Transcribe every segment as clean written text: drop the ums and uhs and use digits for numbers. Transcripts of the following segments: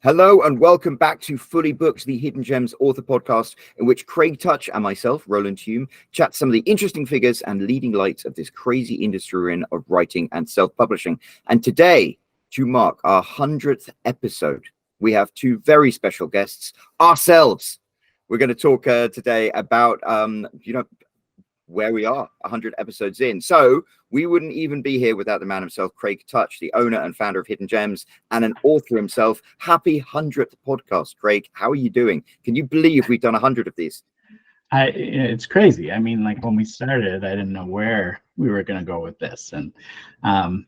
Hello and welcome back to Fully Booked, the Hidden Gems author podcast, in which Craig Touch and myself, Roland Hume, chat some of the interesting figures and leading lights of this crazy industry we're in of writing and self-publishing. And today, to mark our 100th episode, we have two very special guests, ourselves. We're going to talk today about, where we are 100 episodes in. So we wouldn't even be here without the man himself, Craig Touch, the owner and founder of Hidden Gems and an author himself. Happy 100th podcast, Craig. How are you doing? Can you believe we've done 100 of these? It's crazy. I mean, like when we started, I didn't know where we were going to go with this. And,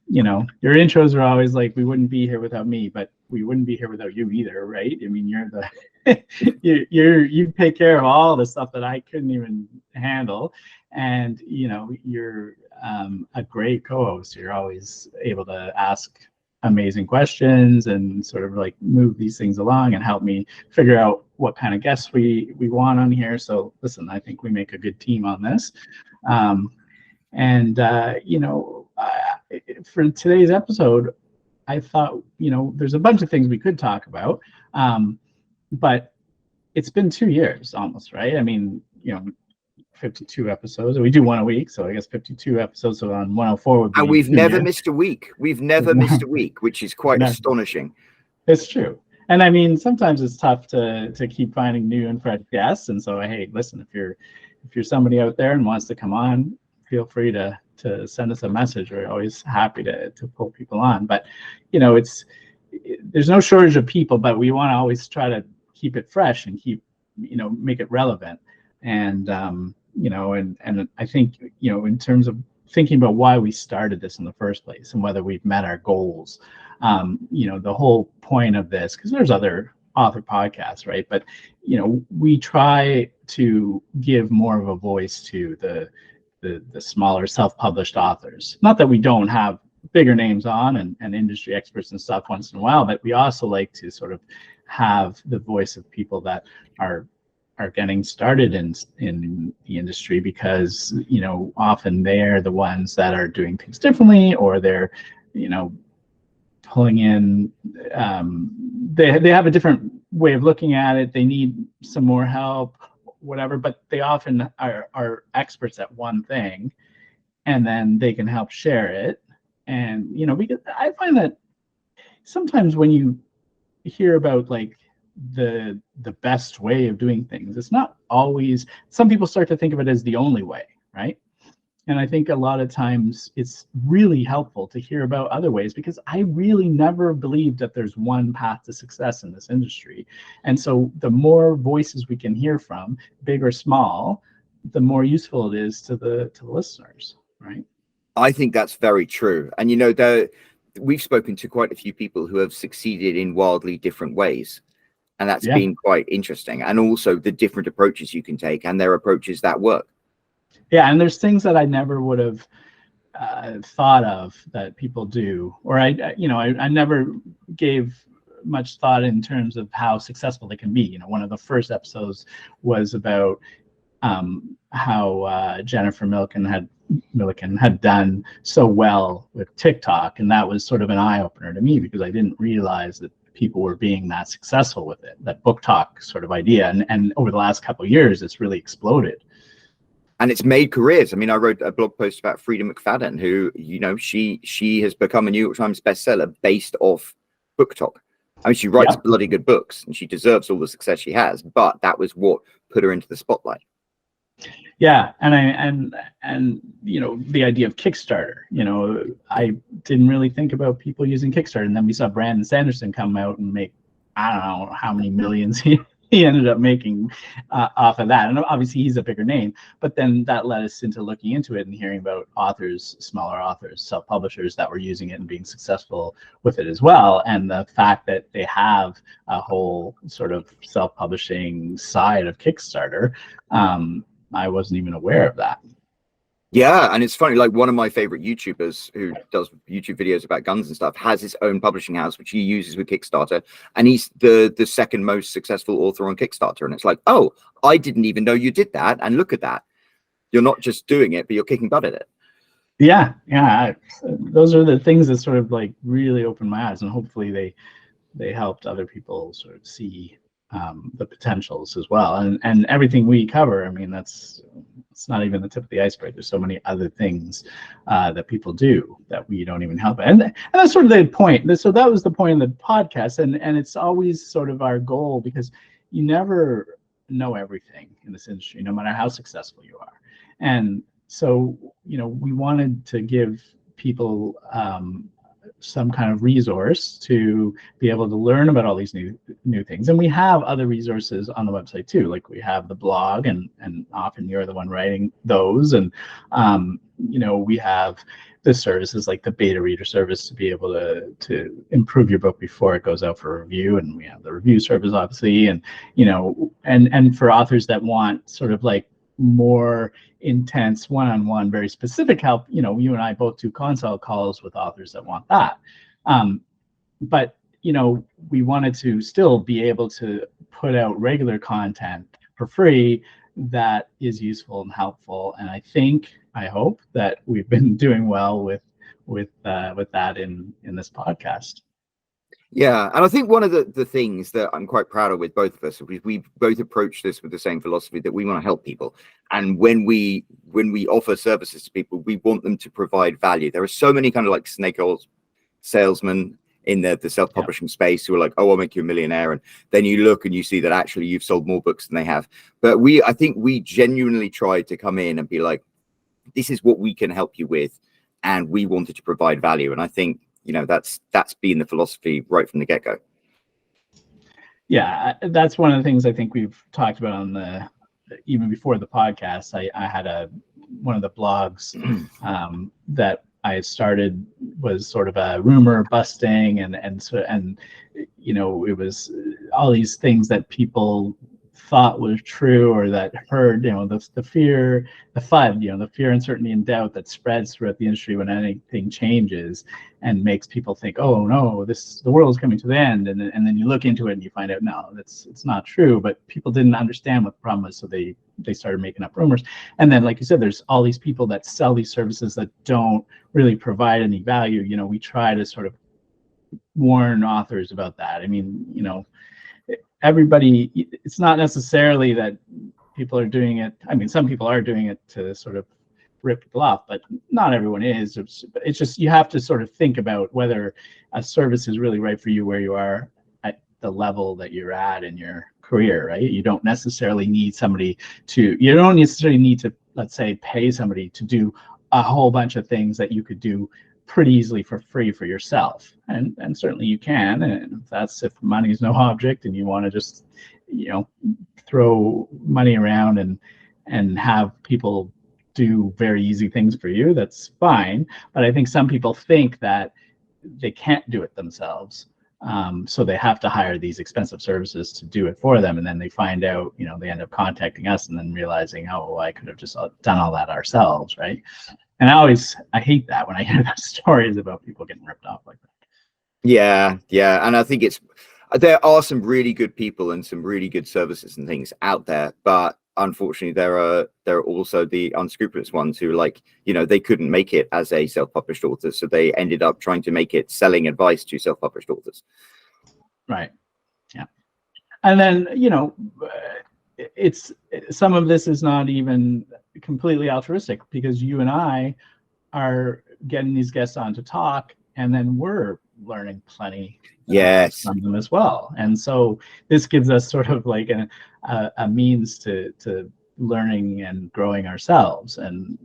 your intros are always like, we wouldn't be here without me, but we wouldn't be here without you either, right? I mean, you're the, you take care of all the stuff that I couldn't even handle. And, you're a great co-host. You're always able to ask amazing questions and sort of like move these things along and help me figure out what kind of guests we want on here. So listen, I think we make a good team on this. For today's episode, I thought, there's a bunch of things we could talk about, but it's been 2 years almost, right? I mean, 52 episodes. We do one a week, so I guess 52 episodes. So on 104 would be. And we've never missed a week. We've never missed a week, which is quite astonishing. It's true. And I mean, sometimes it's tough to keep finding new and fresh guests. And so, hey, listen, if you're somebody out there and wants to come on, feel free to send us a message. We're always happy to pull people on. But there's no shortage of people, but we want to always try to keep it fresh and make it relevant. And and I think, in terms of thinking about why we started this in the first place and whether we've met our goals, the whole point of this, because there's other author podcasts, right? But, we try to give more of a voice to the smaller self-published authors. Not that we don't have bigger names on and industry experts and stuff once in a while, but we also like to sort of have the voice of people that are getting started in the industry, because often they're the ones that are doing things differently, or they're pulling in they have a different way of looking at it. They need some more help, whatever, but they often are experts at one thing, and then they can help share it. And because I find that sometimes when you hear about like the best way of doing things, it's not always. Some people start to think of it as the only way, right? And I think a lot of times it's really helpful to hear about other ways, because I really never believed that there's one path to success in this industry. And so the more voices we can hear from, big or small, the more useful it is to the listeners, right? I think that's very true. And we've spoken to quite a few people who have succeeded in wildly different ways. And that's been quite interesting. And also the different approaches you can take, and their approaches that work. Yeah, and there's things that I never would have thought of that people do, or I never gave much thought in terms of how successful they can be. One of the first episodes was about how Jennifer Milliken had done so well with TikTok, and that was sort of an eye-opener to me, because I didn't realize that people were being that successful with it, that book talk sort of idea. And over the last couple of years, it's really exploded. And it's made careers. I mean, I wrote a blog post about Frida McFadden, who, she has become a New York Times bestseller based off book talk. I mean, she writes bloody good books, and she deserves all the success she has, but that was what put her into the spotlight. Yeah, and the idea of Kickstarter. I didn't really think about people using Kickstarter, and then we saw Brandon Sanderson come out and make, I don't know how many millions he ended up making off of that. And obviously he's a bigger name, but then that led us into looking into it and hearing about authors, smaller authors, self-publishers that were using it and being successful with it as well. And the fact that they have a whole sort of self-publishing side of Kickstarter, I wasn't even aware of that. Yeah, and it's funny, like one of my favorite YouTubers who does YouTube videos about guns and stuff has his own publishing house, which he uses with Kickstarter, and he's the second most successful author on Kickstarter. And it's like, oh, I didn't even know you did that, and look at that. You're not just doing it, but you're kicking butt at it. Yeah. Those are the things that sort of like really open my eyes, and hopefully they helped other people sort of see the potentials as well. And everything we cover, I mean, it's not even the tip of the iceberg. There's so many other things that people do that we don't even help. And that's sort of the point. So that was the point of the podcast. And it's always sort of our goal, because you never know everything in this industry, no matter how successful you are. And so, we wanted to give people some kind of resource to be able to learn about all these new things. And we have other resources on the website too. Like we have the blog, and often you're the one writing those. And we have the services like the beta reader service to be able to improve your book before it goes out for review. And we have the review service, obviously. And and for authors that want sort of like more intense one-on-one, very specific help, you and I both do consult calls with authors that want that. But we wanted to still be able to put out regular content for free that is useful and helpful. And I hope that we've been doing well with that in this podcast. Yeah, and I think one of the things that I'm quite proud of with both of us is we both approach this with the same philosophy, that we want to help people. And when we offer services to people, we want them to provide value. There are so many kind of like snake oil salesmen in the self-publishing space who are like, oh, I'll make you a millionaire. And then you look and you see that actually you've sold more books than they have. But I think we genuinely tried to come in and be like, this is what we can help you with. And we wanted to provide value. And I think, that's been the philosophy right from the get-go. Yeah, that's one of the things I think we've talked about even before the podcast. I had one of the blogs that I had started was sort of a rumor busting, and it was all these things that people thought was true, or that heard, the fear, the FUD, the fear, uncertainty, and doubt that spreads throughout the industry when anything changes, and makes people think, oh no, the world is coming to the end. And then you look into it and you find out, no, it's not true. But people didn't understand what the problem was, so they started making up rumors. And then, like you said, there's all these people that sell these services that don't really provide any value. We try to sort of warn authors about that. I mean, everybody, it's not necessarily that people are doing it. I mean, some people are doing it to sort of rip people off, but not everyone is. It's just, you have to sort of think about whether a service is really right for you where you are at the level that you're at in your career, right? You don't necessarily need to, let's say, pay somebody to do a whole bunch of things that you could do pretty easily for free for yourself. And certainly you can. And if money is no object and you want to just, throw money around and have people do very easy things for you, that's fine. But I think some people think that they can't do it themselves. So they have to hire these expensive services to do it for them. And then they find out, they end up contacting us and then realizing, oh, well, I could have just done all that ourselves, right? And I hate that when I hear those stories about people getting ripped off like that. Yeah. And I think there are some really good people and some really good services and things out there, but unfortunately there are also the unscrupulous ones who, like, they couldn't make it as a self-published author, so they ended up trying to make it selling advice to self-published authors. Right. Yeah. And then, it's some of this is not even completely altruistic, because you and I are getting these guests on to talk, and then we're learning plenty from them as well. And so this gives us sort of like a means to learning and growing ourselves. And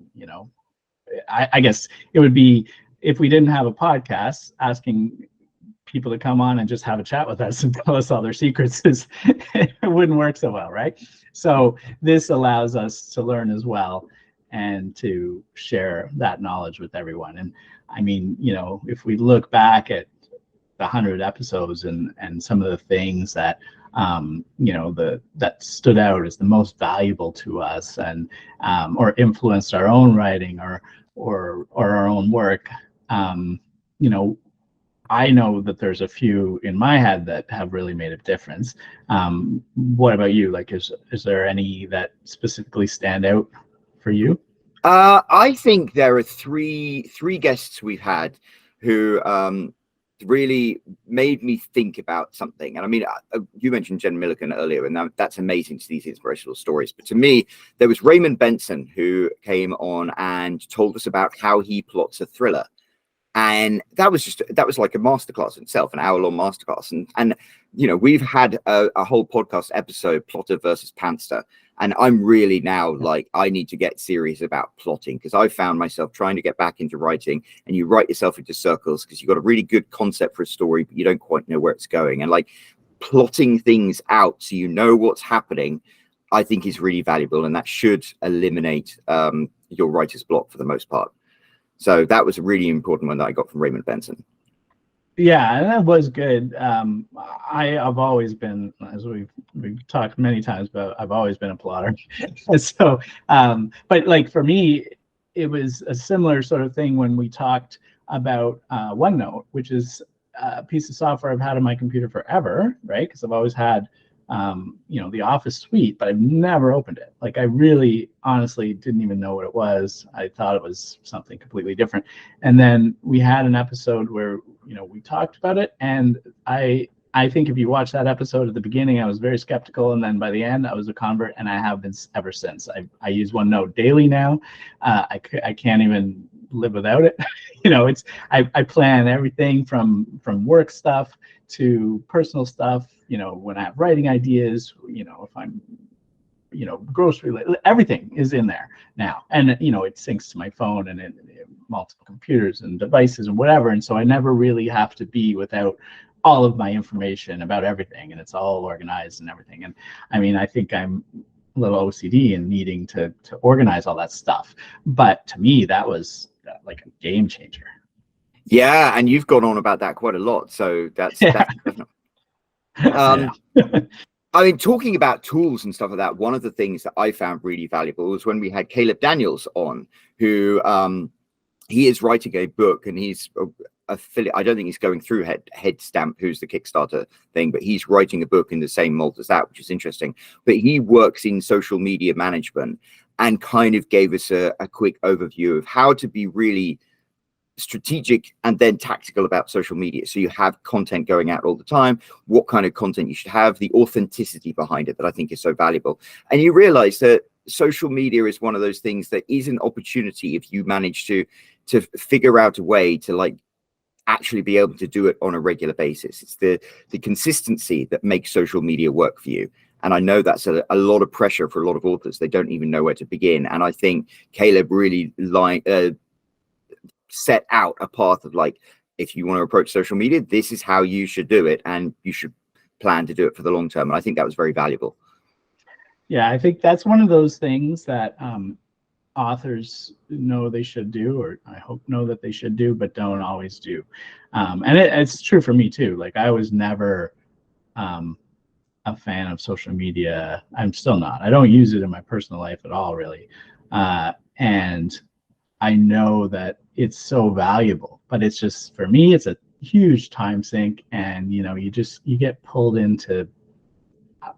I guess it would be, if we didn't have a podcast, asking people to come on and just have a chat with us and tell us all their secrets, it wouldn't work so well, right? So this allows us to learn as well and to share that knowledge with everyone. And I mean, if we look back at the 100 episodes and some of the things that that stood out as the most valuable to us, and or influenced our own writing or our own work, I know that there's a few in my head that have really made a difference. What about you? Like, is there any that specifically stand out for you? I think there are three guests we've had who really made me think about something. And I mean, you mentioned Jen Milligan earlier, and that's amazing to see these inspirational stories. But to me, there was Raymond Benson who came on and told us about how he plots a thriller. And that was like a masterclass in itself, an hour-long masterclass. And you know, we've had a whole podcast episode, plotter versus pantster. And I'm really now like, I need to get serious about plotting, because I found myself trying to get back into writing, and you write yourself into circles because you've got a really good concept for a story, but you don't quite know where it's going. And like plotting things out so you know what's happening, I think is really valuable. And that should eliminate your writer's block for the most part. So that was a really important one that I got from Raymond Benson. Yeah, that was good. I've always been, as we've talked many times about, I've always been a plotter. So, but like for me, it was a similar sort of thing when we talked about OneNote, which is a piece of software I've had on my computer forever, right? Because I've always had you know, the Office suite, but I've never opened it. Like I really honestly didn't even know what it was. I thought it was something completely different. And then we had an episode where, you know, we talked about it, and I think if you watch that episode at the beginning, I was very skeptical, and then by the end I was a convert, and I have been ever since. I use OneNote daily now. I can't even live without it. You know, it's I plan everything from work stuff to personal stuff. You know, when I have writing ideas, you know, if I'm, you know, grocery, everything is in there now. And, you know, it syncs to my phone and multiple computers and devices and whatever. And so I never really have to be without all of my information about everything, and it's all organized and everything. And I mean, I think I'm a little OCD in needing to organize all that stuff. But to me, that was like a game changer. Yeah, and you've gone on about that quite a lot. So that's definitely. I mean, talking about tools and stuff like that, one of the things that I found really valuable was when we had Caleb Daniels on, who he is writing a book, and he's affiliate. I don't think he's going through Headstamp, who's the Kickstarter thing, but he's writing a book in the same mold as that, which is interesting. But he works in social media management and kind of gave us a quick overview of how to be really strategic and then tactical about social media. So you have content going out all the time, what kind of content you should have, the authenticity behind it that I think is so valuable. And you realize that social media is one of those things that is an opportunity if you manage to figure out a way to like actually be able to do it on a regular basis. It's the consistency that makes social media work for you. And I know that's a lot of pressure for a lot of authors. They don't even know where to begin. And I think Caleb really set out a path of like, if you want to approach social media, this is how you should do it, and you should plan to do it for the long term. And I think that was very valuable. Yeah, I think that's one of those things that authors know they should do, or I hope know that they should do, but don't always do. And it's true for me too. Like I was never a fan of social media. I'm still not. I don't use it in my personal life at all, really. And I know that it's so valuable, but it's just, for me, it's a huge time sink. And, you know, you get pulled into,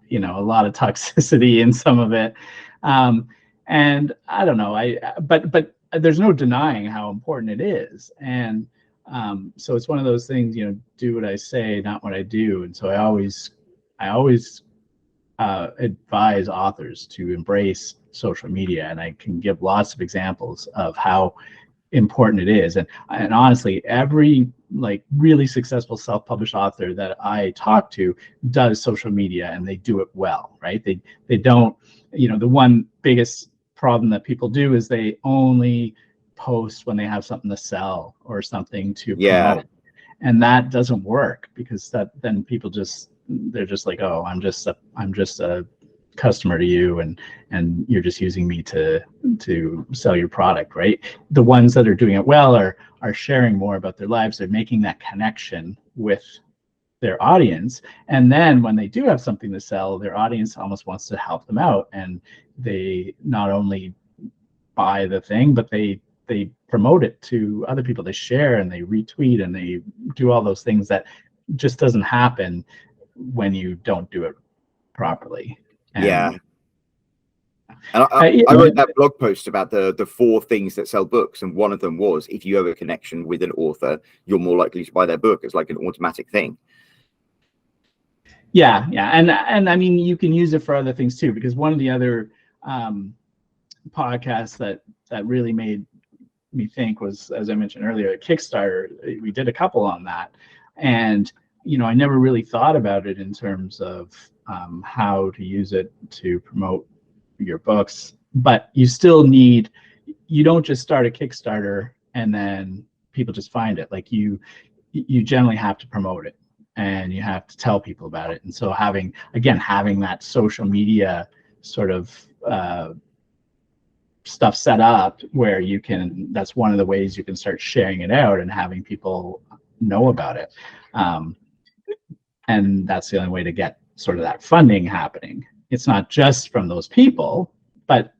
you know, a lot of toxicity in some of it. And I don't know, but there's no denying how important it is. And so it's one of those things, you know, do what I say, not what I do. And so I always advise authors to embrace social media, and I can give lots of examples of how important it is. And honestly, every like really successful self-published author that I talk to does social media, and they do it well, right? They don't, you know, the one biggest problem that people do is they only post when they have something to sell or something to promote. And that doesn't work, because then people they're just like, oh, I'm just a customer to you, and you're just using me to sell your product, right? The ones that are doing it well are sharing more about their lives. They're making that connection with their audience, and then when they do have something to sell, their audience almost wants to help them out, and they not only buy the thing, but they promote it to other people. They share and they retweet and they do all those things that just doesn't happen when you don't do it properly. And And Yeah. I wrote that blog post about the 4 things that sell books, and one of them was, if you have a connection with an author, you're more likely to buy their book. It's like an automatic thing. Yeah, and I mean, you can use it for other things too, because one of the other podcasts that really made me think was, as I mentioned earlier, Kickstarter. We did a couple on that, and I never really thought about it in terms of how to use it to promote your books. But you don't just start a Kickstarter and then people just find it. Like you generally have to promote it, and you have to tell people about it. And so having that social media sort of stuff set up where that's one of the ways you can start sharing it out and having people know about it. And that's the only way to get sort of that funding happening. It's not just from those people, but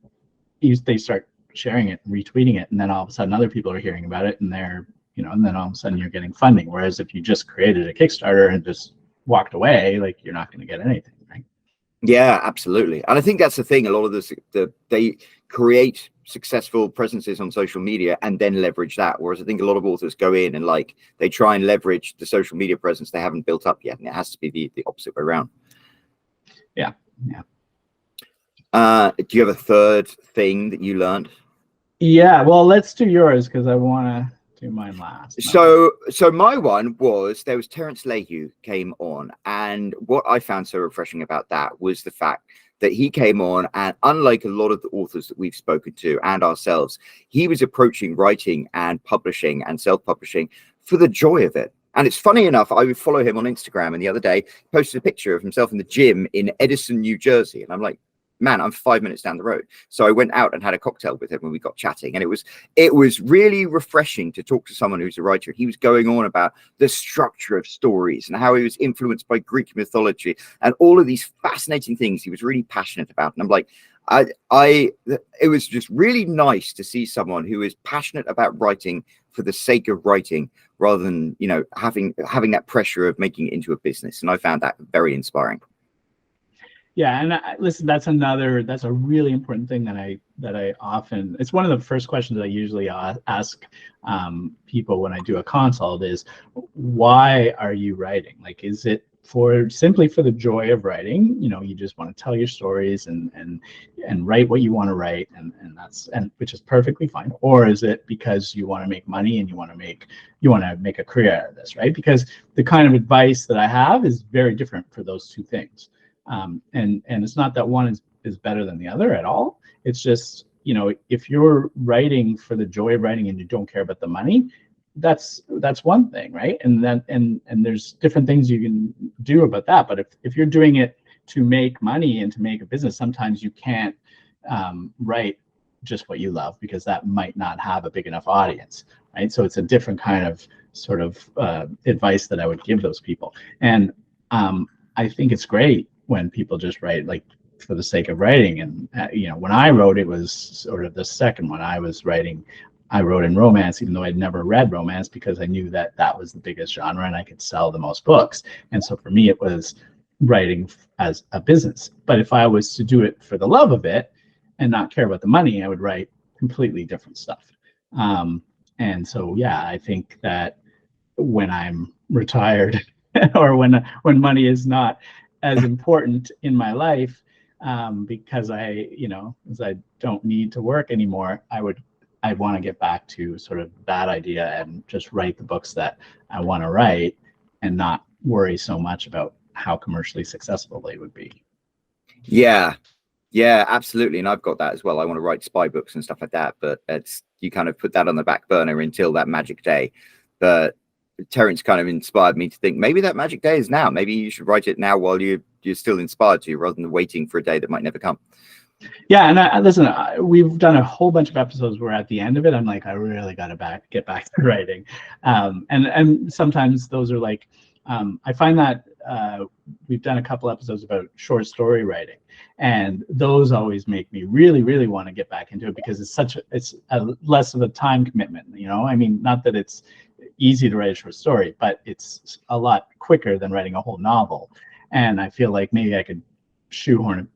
they start sharing it and retweeting it, and then all of a sudden other people are hearing about it, and and then all of a sudden you're getting funding. Whereas if you just created a Kickstarter and just walked away, like, you're not going to get anything, right? Yeah, absolutely. And I think that's the thing. A lot of they create successful presences on social media and then leverage that. Whereas I think a lot of authors go in and they try and leverage the social media presence they haven't built up yet. And it has to be the opposite way around. Yeah. Do you have a third thing that you learned? Yeah, well, let's do yours, because I want to do mine last. So my one was, there was Terence Leahy came on, and what I found so refreshing about that was the fact that he came on, and unlike a lot of the authors that we've spoken to and ourselves, he was approaching writing and publishing and self-publishing for the joy of it. And it's funny enough, I would follow him on Instagram, and the other day posted a picture of himself in the gym in Edison, New Jersey. And I'm like, man, I'm 5 minutes down the road. So I went out and had a cocktail with him, and we got chatting, and it was really refreshing to talk to someone who's a writer. He was going on about the structure of stories and how he was influenced by Greek mythology and all of these fascinating things he was really passionate about. And I'm like, it was just really nice to see someone who is passionate about writing for the sake of writing, rather than having that pressure of making it into a business. And I found that very inspiring. Yeah, and listen, that's a really important thing that I often, it's one of the first questions I usually ask people when I do a consult is, why are you writing? Like, is it simply for the joy of writing? You just want to tell your stories and write what you want to write, and which is perfectly fine. Or is it because you want to make money and you want to make a career out of this, right? Because the kind of advice that I have is very different for those two things. And it's not that one is better than the other at all. It's just, if you're writing for the joy of writing and you don't care about the money, that's one thing, right? And then and there's different things you can do about that. But if you're doing it to make money and to make a business, sometimes you can't write just what you love, because that might not have a big enough audience, right? So it's a different kind of sort of advice that I would give those people. And I think it's great when people just write like for the sake of writing. And when I wrote, it was sort of the second one. I wrote in romance, even though I'd never read romance, because I knew that was the biggest genre and I could sell the most books. And so for me, it was writing as a business. But if I was to do it for the love of it and not care about the money, I would write completely different stuff. And so, yeah, I think that when I'm retired or when money is not as important in my life, because as I don't need to work anymore, I'd want to get back to sort of that idea and just write the books that I want to write and not worry so much about how commercially successful they would be. Yeah, absolutely. And I've got that as well. I want to write spy books and stuff like that, but you kind of put that on the back burner until that magic day. But Terence kind of inspired me to think maybe that magic day is now. Maybe you should write it now while you're still inspired to, rather than waiting for a day that might never come. Yeah, and listen, we've done a whole bunch of episodes where at the end of it, I'm like, I really got to get back to writing. And sometimes those are like, I find that we've done a couple episodes about short story writing, and those always make me really, really want to get back into it, because it's less of a time commitment. I mean, not that it's easy to write a short story, but it's a lot quicker than writing a whole novel. And I feel like maybe I could shoehorn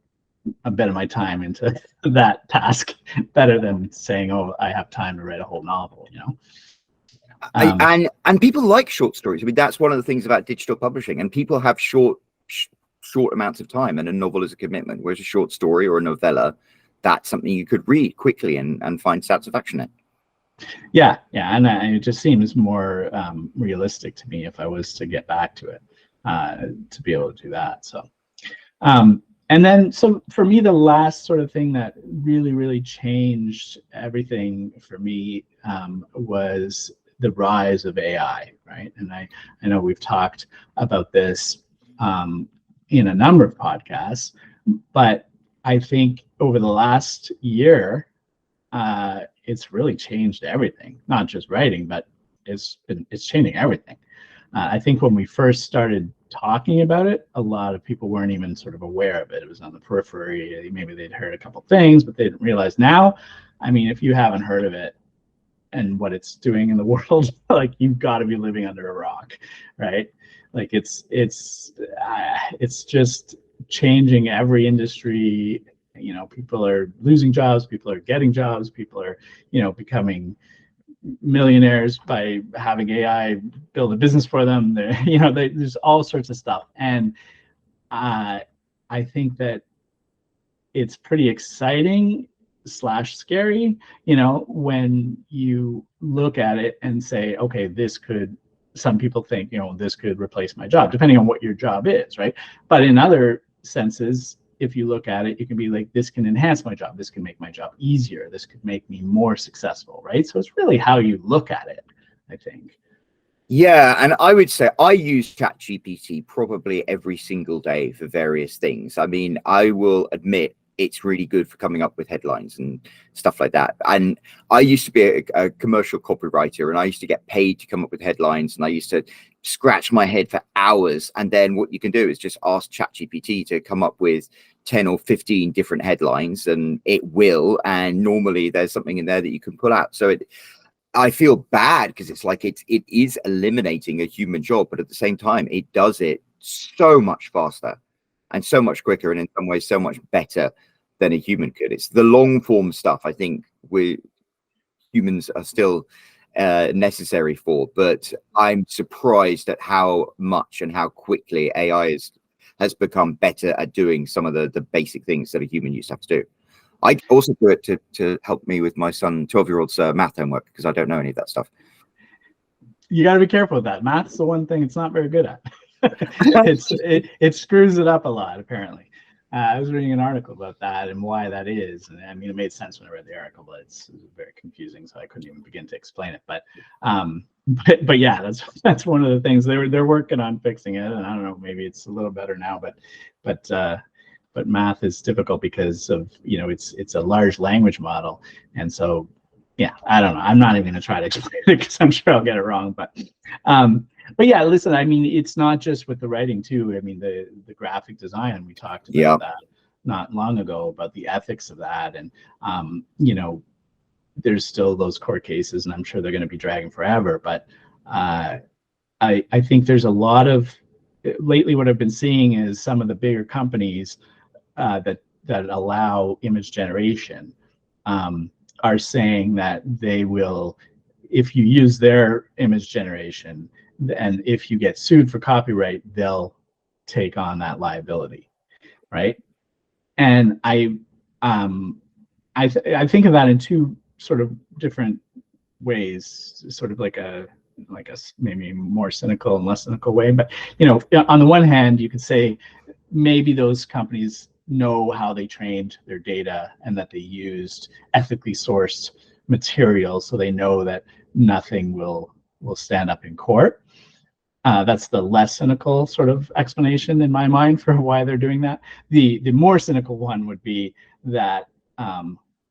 a bit of my time into that task better than saying, oh, I have time to write a whole novel, you know. And people like short stories. I mean, that's one of the things about digital publishing, and people have short amounts of time, and a novel is a commitment, whereas a short story or a novella, that's something you could read quickly and find satisfaction in. Yeah, and it just seems more realistic to me if I was to get back to it, to be able to do that. So, and then, so for me, the last sort of thing that really changed everything for me was the rise of AI, right? And I know we've talked about this in a number of podcasts, but I think over the last year, it's really changed everything. Not just writing, but it's changing everything. I think when we first started talking about it, a lot of people weren't even sort of aware of it. It was on the periphery. Maybe they'd heard a couple things, but they didn't realize. Now, I mean, if you haven't heard of it and what it's doing in the world, like, you've got to be living under a rock, right? Like, it's just changing every industry. You know, people are losing jobs, people are getting jobs, people are, you know, becoming millionaires by having AI build a business for them. You know, there's all sorts of stuff, and I think that it's pretty exciting / scary, you know, when you look at it and say, okay, this could, some people think, you know, this could replace my job, depending on what your job is, right? But in other senses, if you look at it, you can be like, this can enhance my job, this can make my job easier, this could make me more successful, right? So it's really how you look at it, I think. Yeah, and I would say I use ChatGPT probably every single day for various things. I mean, I will admit it's really good for coming up with headlines and stuff like that. And I used to be a commercial copywriter, and I used to get paid to come up with headlines, and I used to scratch my head for hours. And then what you can do is just ask ChatGPT to come up with 10 or 15 different headlines, and it will. And normally there's something in there that you can pull out. So I feel bad because it's like it is eliminating a human job, but at the same time, it does it so much faster and so much quicker, and in some ways so much better than a human could. It's the long form stuff I think humans are still necessary for, but I'm surprised at how much and how quickly AI has become better at doing some of the basic things that a human used to have to do. I also do it to help me with my son, 12-year-old's math homework, because I don't know any of that stuff. You got to be careful with that. Math's the one thing it's not very good at. It screws it up a lot, apparently. I was reading an article about that and why that is. And I mean, it made sense when I read the article, but it's very confusing, so I couldn't even begin to explain it. But yeah, that's one of the things they're working on fixing it. And I don't know, maybe it's a little better now, but math is difficult because of, you know, it's a large language model, and so yeah, I don't know. I'm not even going to try to explain it because I'm sure I'll get it wrong. But yeah, listen, I mean, it's not just with the writing too. I mean, the graphic design, we talked about that not long ago, about the ethics of that. And, you know, there's still those court cases, and I'm sure they're going to be dragging forever. But I think there's a lot of, lately what I've been seeing is some of the bigger companies that allow image generation are saying that they will, if you use their image generation, and if you get sued for copyright, they'll take on that liability, right? And I think of that in two sort of different ways, sort of like a maybe more cynical and less cynical way. But, you know, on the one hand, you could say maybe those companies know how they trained their data and that they used ethically sourced material, so they know that nothing will stand up in court. That's the less cynical sort of explanation in my mind for why they're doing that. The more cynical one would be that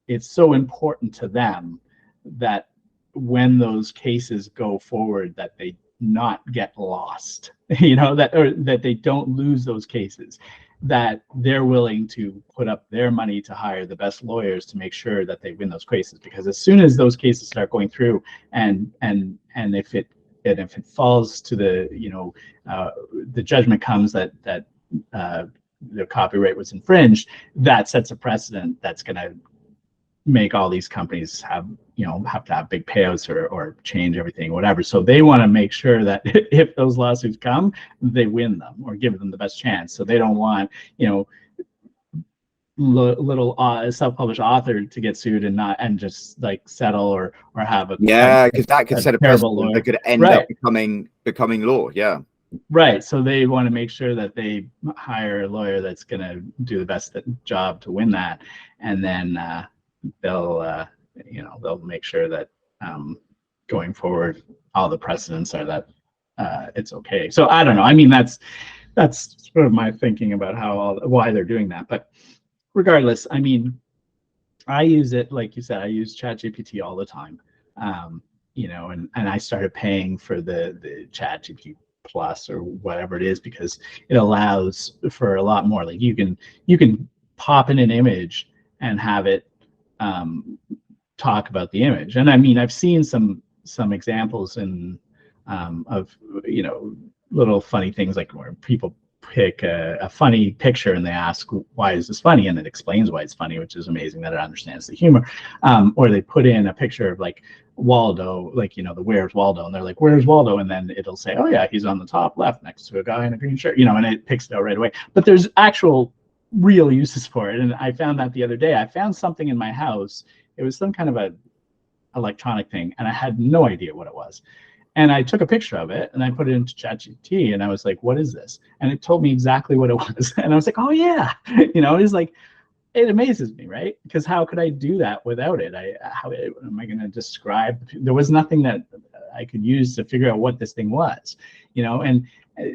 it's so important to them that when those cases go forward, that they not get lost, you know, that they don't lose those cases, that they're willing to put up their money to hire the best lawyers to make sure that they win those cases. Because as soon as those cases start going through, and if it falls to the, you know, the judgment comes that the copyright was infringed, that sets a precedent that's going to make all these companies have to have big payouts or change everything, whatever. So they want to make sure that if those lawsuits come, they win them or give them the best chance. So they don't want little self-published author to get sued and just like settle or have a because that could set a precedent that could end up becoming law. Right. So they want to make sure that they hire a lawyer that's going to do the best job to win that, and then they'll make sure that going forward all the precedents are that it's okay. So I don't know. I mean, that's sort of my thinking about why they're doing that. But regardless, I mean, I use it, like you said, I use ChatGPT all the time. And I started paying for the ChatGPT Plus or whatever it is, because it allows for a lot more. Like you can pop in an image and have it talk about the image. And I mean, I've seen some examples of little funny things, like where people pick a funny picture and they ask, why is this funny? And it explains why it's funny, which is amazing that it understands the humor. Or they put in a picture of like Waldo, like, the Where's Waldo? And they're like, where's Waldo? And then it'll say, oh yeah, he's on the top left next to a guy in a green shirt, and it picks it out right away. But there's actual real uses for it. And I found that the other day. I found something in my house. It was some kind of a electronic thing, and I had no idea what it was. And I took a picture of it and I put it into ChatGPT and I was like, what is this? And it told me exactly what it was. And I was like, oh yeah, it's like, it amazes me, right? Because how could I do that without it? How am I going to describe? There was nothing that I could use to figure out what this thing was, and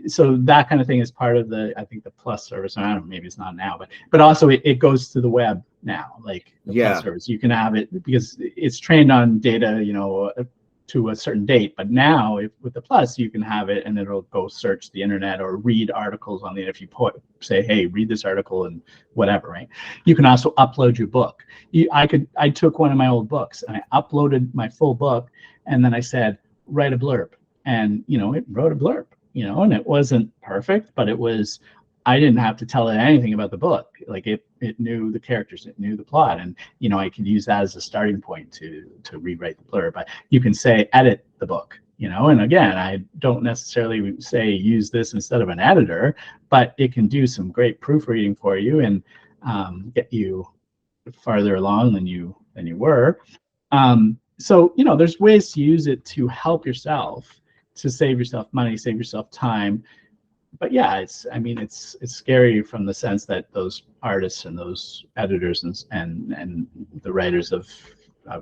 so that kind of thing is part of I think the Plus service. I don't know, maybe it's not now, but also it goes to the web now, like the Plus service. You can have it because it's trained on data, to a certain date. But now with the Plus, you can have it and it'll go search the internet or read articles on it. If you say, hey, read this article and whatever, right? You can also upload your book. I took one of my old books and I uploaded my full book, and then I said, write a blurb. And, it wrote a blurb, and it wasn't perfect, but I didn't have to tell it anything about the book. Like it knew the characters, it knew the plot, and I could use that as a starting point to rewrite the blurb. But you can say edit the book, and again, I don't necessarily say use this instead of an editor, but it can do some great proofreading for you and get you farther along than you were. So there's ways to use it to help yourself, to save yourself money, save yourself time. But yeah, it's scary from the sense that those artists and those editors and the writers of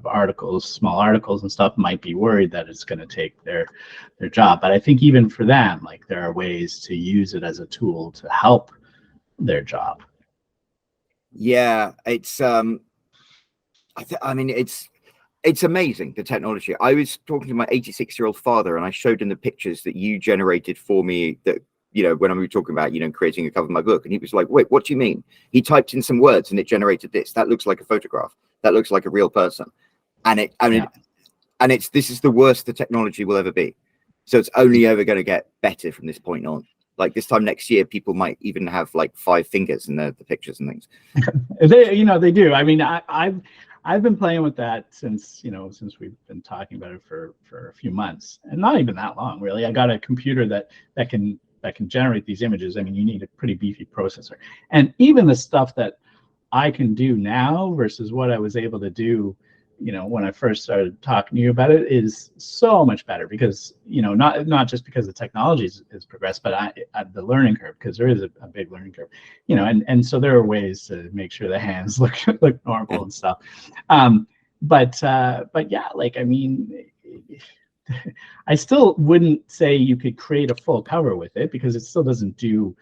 articles, small articles and stuff, might be worried that it's going to take their job. But I think even for them, like, there are ways to use it as a tool to help their job. Yeah, it's it's amazing, the technology. I was talking to my 86-year-old father and I showed him the pictures that you generated for me, that when we were talking about, creating a cover of my book. And he was like, wait, what do you mean? He typed in some words and it generated this. That looks like a photograph. That looks like a real person. And this is the worst the technology will ever be. So it's only ever going to get better from this point on. Like this time next year, people might even have like 5 fingers in the pictures and things. They do. I mean, I've been playing with that since we've been talking about it for a few months, and not even that long, really. I got a computer that can generate these images. I mean, you need a pretty beefy processor. And even the stuff that I can do now versus what I was able to do, when I first started talking to you about it, is so much better, because, not just because the technology has progressed, but the learning curve, because there is a big learning curve, and so there are ways to make sure the hands look normal and stuff. But yeah, like, I mean, I still wouldn't say you could create a full cover with it, because it still doesn't do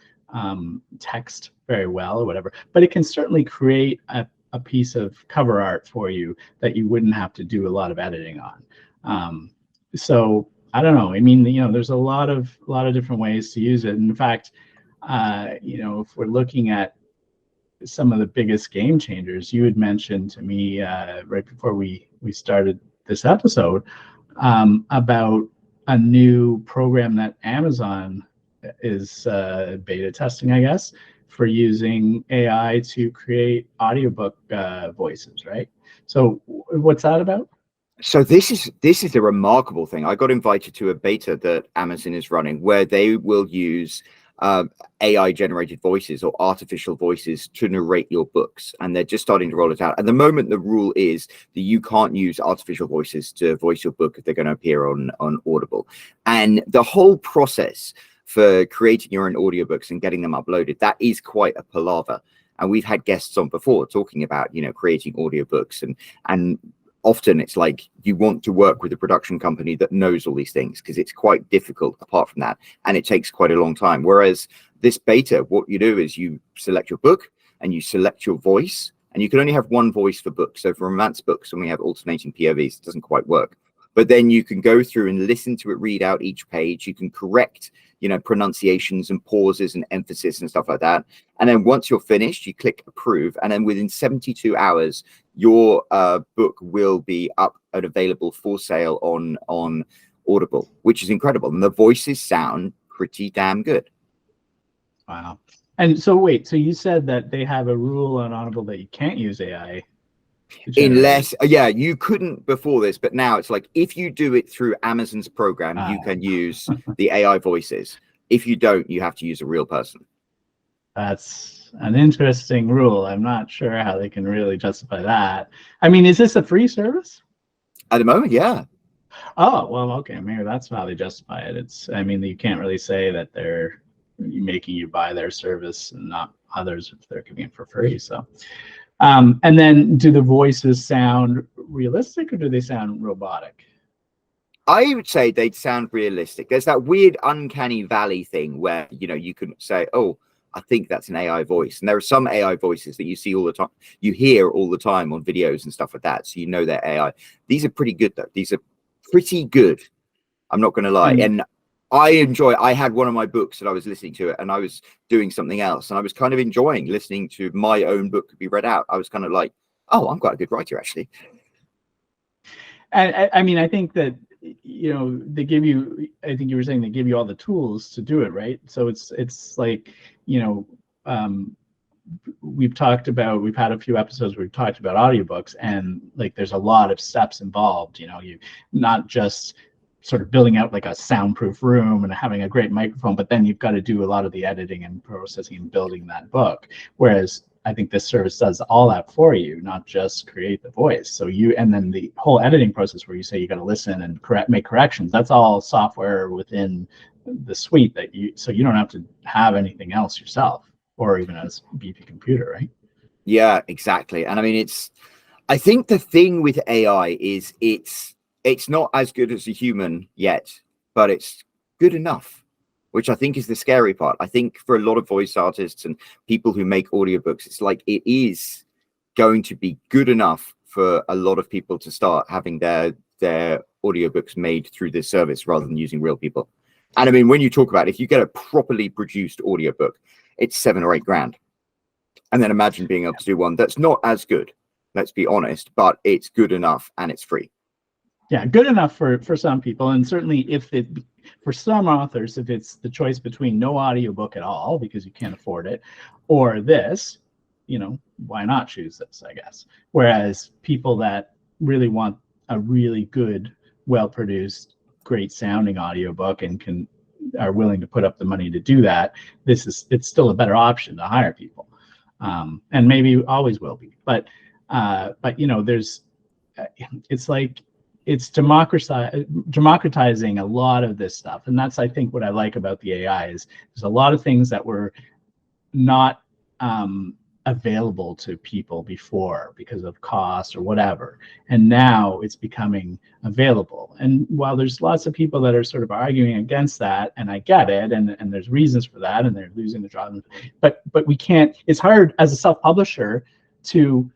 text very well or whatever, but it can certainly create a piece of cover art for you that you wouldn't have to do a lot of editing on. So I don't know. I mean, there's a lot of different ways to use it. And in fact, if we're looking at some of the biggest game changers, you had mentioned to me right before we started this episode about a new program that Amazon is beta testing, I guess, for using AI to create audiobook voices, right? So what's that about? So this is a remarkable thing. I got invited to a beta that Amazon is running where they will use AI generated voices or artificial voices to narrate your books, and they're just starting to roll it out. At the moment, the rule is that you can't use artificial voices to voice your book if they're going to appear on Audible. And the whole process for creating your own audiobooks and getting them uploaded, that is quite a palaver. And we've had guests on before talking about, you know, creating audiobooks, and often it's like you want to work with a production company that knows all these things, because it's quite difficult apart from that, and it takes quite a long time. Whereas this beta, what you do is you select your book and you select your voice, and you can only have one voice for books. So for romance books, when we have alternating POVs, it doesn't quite work. But then you can go through and listen to it read out each page. You can correct, you know, pronunciations and pauses and emphasis and stuff like that. And then once you're finished, you click approve. And then within 72 hours, your book will be up and available for sale on Audible, which is incredible. And the voices sound pretty damn good. Wow. And so wait, so you said that they have a rule on Audible that you can't use AI? Unless, yeah, you couldn't before this, but now it's like if you do it through Amazon's program, you can use the AI voices. If you don't, you have to use a real person. That's an interesting rule. I'm not sure how they can really justify that. I mean, is this a free service? At the moment, yeah. Oh, well, okay, maybe that's how they justify it. It's, I mean, you can't really say that they're making you buy their service and not others if they're giving it for free. So and then do the voices sound realistic or do they sound robotic? I would say they'd sound realistic. There's that weird uncanny valley thing where, you know, you can say, oh, I think that's an AI voice. And there are some AI voices that you see all the time, you hear all the time on videos and stuff like that. So you know they're AI. These are pretty good, though. These are pretty good. I'm not going to lie. And I had one of my books that I was listening to it and I was doing something else. And I was kind of enjoying listening to my own book be read out. I was kind of like, oh, I'm quite a good writer, actually. I mean, I think that, you know, they give you, I think you were saying they give you all the tools to do it, right? So it's like, you know, we've had a few episodes where we've talked about audiobooks, and like there's a lot of steps involved, you know, you not just sort of building out like a soundproof room and having a great microphone, but then you've got to do a lot of the editing and processing and building that book. Whereas I think this service does all that for you, not just create the voice. So and then the whole editing process where you say you got to listen and make corrections, that's all software within the suite so you don't have to have anything else yourself or even as beefy computer, right? Yeah, exactly. And I mean, I think the thing with AI is it's not as good as a human yet, but it's good enough, which I think is the scary part. I think for a lot of voice artists and people who make audiobooks, it's like it is going to be good enough for a lot of people to start having their audiobooks made through this service rather than using real people. And I mean, when you talk about if you get a properly produced audiobook, it's $7 or $8 grand. And then imagine being able to do one that's not as good, let's be honest, but it's good enough and it's free. Yeah, good enough for some people, and certainly for some authors, if it's the choice between no audiobook at all because you can't afford it, or this, you know, why not choose this, I guess. Whereas people that really want a really good, well-produced, great sounding audiobook and are willing to put up the money to do that, it's still a better option to hire people, and maybe always will be. But you know, it's like it's democratizing a lot of this stuff, and that's I think what I like about the AI is there's a lot of things that were not available to people before because of cost or whatever, and now it's becoming available. And while there's lots of people that are sort of arguing against that, and I get it, and there's reasons for that, and they're losing the job, but we can't. It's hard as a self-publisher to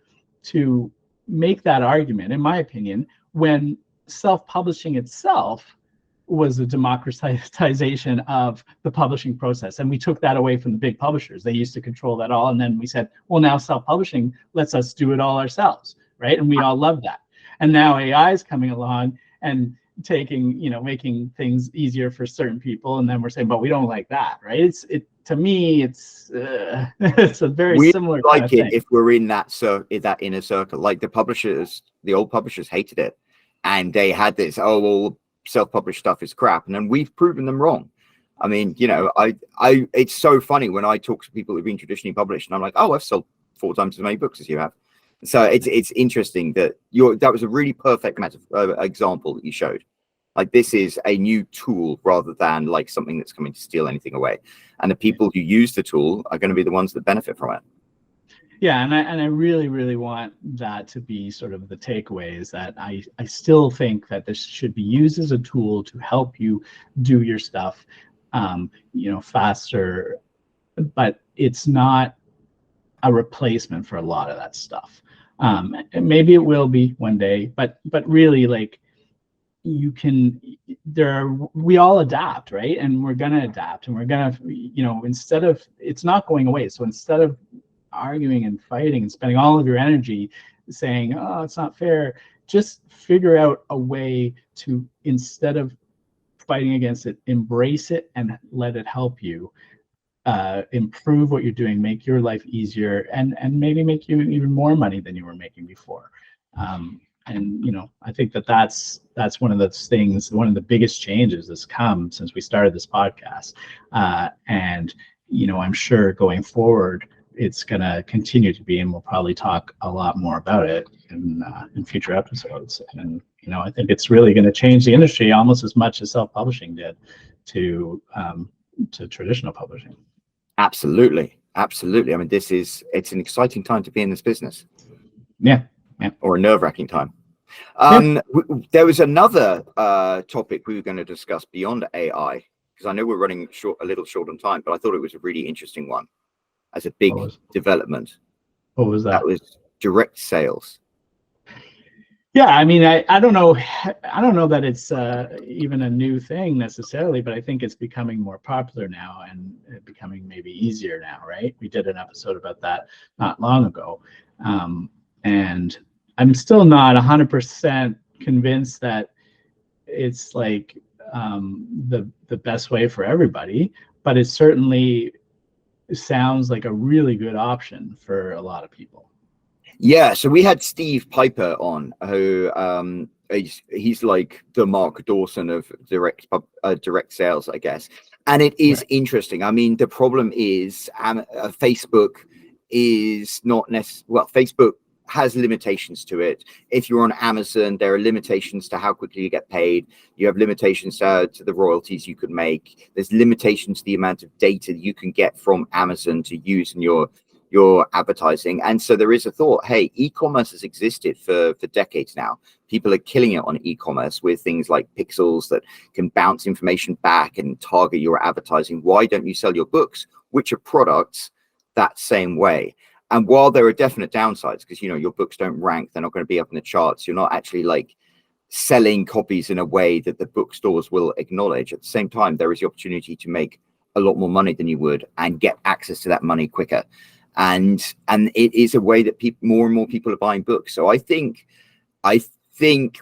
make that argument, in my opinion, when self-publishing itself was a democratization of the publishing process. And we took that away from the big publishers. They used to control that all. And then we said, well, now self-publishing lets us do it all ourselves, right? And we all love that. And now AI is coming along and making things easier for certain people. And then we're saying, but we don't like that, right? to me, it's it's a very We similar like kind of it thing. if we're in that inner circle. Like the old publishers hated it, and they had this, oh well, self-published stuff is crap, and then we've proven them wrong. I mean, it's so funny when I talk to people who've been traditionally published, and I'm like, oh, I've sold 4 times as many books as you have. So it's interesting that that was a really perfect example that you showed. Like, this is a new tool rather than like something that's coming to steal anything away. And the people who use the tool are going to be the ones that benefit from it. Yeah, and I really, really want that to be sort of the takeaway, is that I still think that this should be used as a tool to help you do your stuff, faster, but it's not a replacement for a lot of that stuff. And maybe it will be one day, but really, like, we all adapt, right? And we're gonna adapt, and we're gonna, instead of, it's not going away. So instead of arguing and fighting and spending all of your energy saying, oh, it's not fair, just figure out a way to, instead of fighting against it, embrace it and let it help you improve what you're doing, make your life easier, and maybe make you even more money than you were making before. And I think that's one of those things, one of the biggest changes that's come since we started this podcast. And I'm sure going forward, it's going to continue to be, and we'll probably talk a lot more about it in future episodes. And I think it's really going to change the industry almost as much as self-publishing did to traditional publishing. Absolutely. I mean, it's an exciting time to be in this business. Yeah. Or a nerve-wracking time. There was another topic we were going to discuss beyond AI, because I know we're running a little short on time, but I thought it was a really interesting one as a big development. What was that? That was direct sales. Yeah, I mean, I don't know that it's even a new thing necessarily, but I think it's becoming more popular now, and becoming maybe easier now, right? We did an episode about that not long ago, and I'm still not 100% convinced that it's like the best way for everybody, but it certainly sounds like a really good option for a lot of people. Yeah, so we had Steve Piper on, who he's like the Mark Dawson of direct sales, I guess. And it is interesting. I mean, the problem is Facebook is not necessarily, well, Facebook has limitations to it. If you're on Amazon, there are limitations to how quickly you get paid. You have limitations to the royalties you could make. There's limitations to the amount of data you can get from Amazon to use in your advertising. And so there is a thought, hey, e-commerce has existed for decades now. People are killing it on e-commerce with things like pixels that can bounce information back and target your advertising. Why don't you sell your books, which are products, that same way? And while there are definite downsides, because your books don't rank, they're not going to be up in the charts, you're not actually like selling copies in a way that the bookstores will acknowledge. At the same time, there is the opportunity to make a lot more money than you would and get access to that money quicker. And it is a way that more and more people are buying books. So I think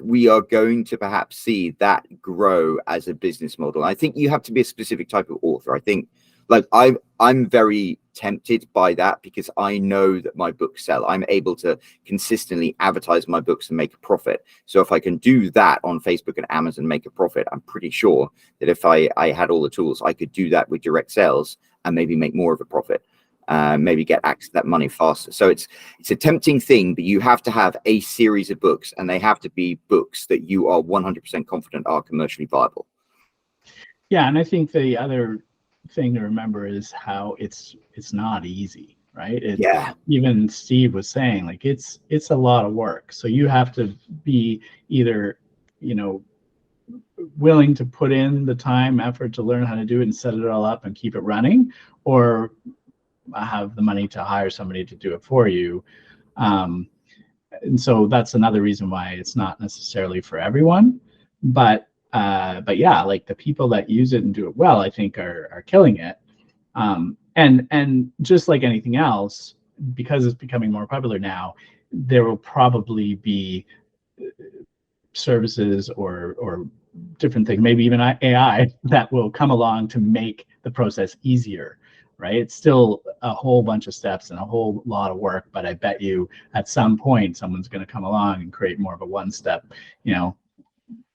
we are going to perhaps see that grow as a business model. I think you have to be a specific type of author. I think, like, I'm very tempted by that, because I know that my books sell. I'm able to consistently advertise my books and make a profit. So if I can do that on Facebook and Amazon, make a profit, I'm pretty sure that if I had all the tools, I could do that with direct sales and maybe make more of a profit. Maybe get access to that money faster. So it's a tempting thing, but you have to have a series of books, and they have to be books that you are 100% confident are commercially viable. Yeah, and I think the other thing to remember is how it's not easy, right? Even Steve was saying, like, it's a lot of work. So you have to be either willing to put in the time, effort to learn how to do it and set it all up and keep it running, or have the money to hire somebody to do it for you. And so that's another reason why it's not necessarily for everyone. But yeah, like, the people that use it and do it well, I think are killing it. And just like anything else, because it's becoming more popular now, there will probably be services or different things, maybe even AI, that will come along to make the process easier. right? It's still a whole bunch of steps and a whole lot of work, but I bet you at some point someone's going to come along and create more of a one-step,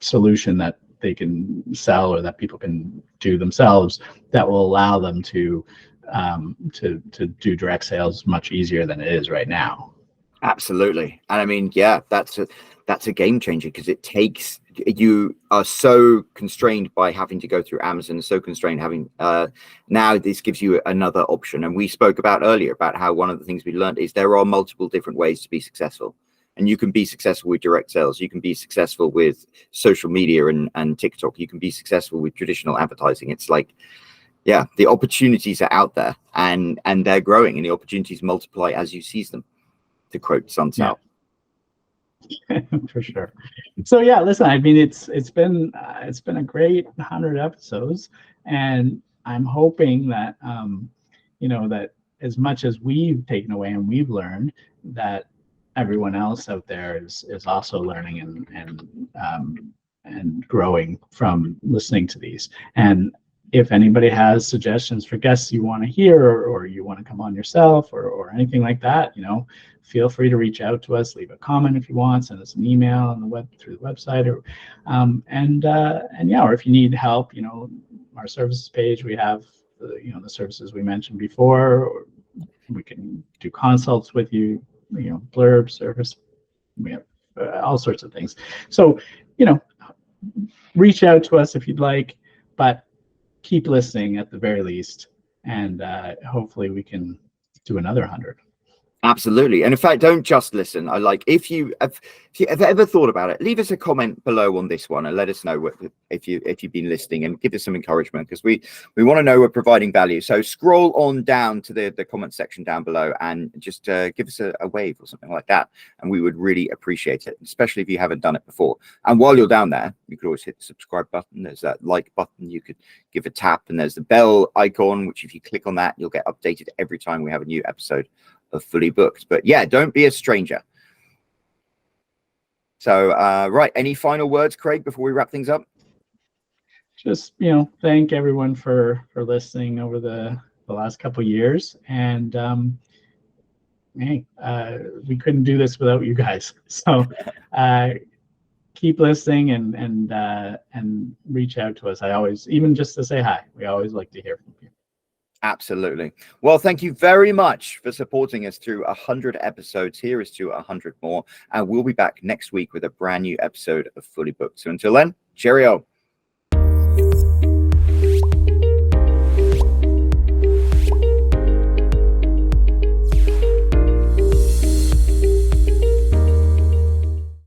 solution that they can sell or that people can do themselves that will allow them to do direct sales much easier than it is right now. Absolutely. And I mean, yeah, that's a game changer, because you are so constrained by having to go through Amazon, so constrained having now this gives you another option. And we spoke about earlier about how one of the things we learned is there are multiple different ways to be successful. And you can be successful with direct sales. You can be successful with social media and TikTok. You can be successful with traditional advertising. It's like, yeah, the opportunities are out there, and they're growing, and the opportunities multiply as you seize them, to quote Sunsal. Yeah. For sure. So yeah, listen, I mean, it's been a great 100 episodes, and I'm hoping that that as much as we've taken away and we've learned, that everyone else out there is also learning and growing from listening to these. And if anybody has suggestions for guests you want to hear, or you want to come on yourself, or anything like that, feel free to reach out to us. Leave a comment if you want. Send us an email on the web through the website, or or if you need help, our services page, we have the services we mentioned before. Or we can do consults with you. Blurb service. We have all sorts of things. So, reach out to us if you'd like, but keep listening at the very least, and hopefully we can do another 100. Absolutely. And in fact, don't just listen. I like, if you have ever thought about it, leave us a comment below on this one and let us know if you've been listening, and give us some encouragement, because we want to know we're providing value. So scroll on down to the comment section down below and just give us a wave or something like that, and we would really appreciate it, especially if you haven't done it before. And while you're down there, you could always hit the subscribe button. There's that like button you could give a tap, and there's the bell icon, which if you click on that, you'll get updated every time we have a new episode of Fully Booked. But yeah, don't be a stranger. So right, any final words, Craig, before we wrap things up? Just thank everyone for listening over the last couple of years, and hey, we couldn't do this without you guys. So keep listening and reach out to us. I always, even just to say hi, we always like to hear from you. Absolutely. Well, thank you very much for supporting us through 100 episodes. Here is to 100 more, and we'll be back next week with a brand new episode of Fully Booked. So until then, cheerio.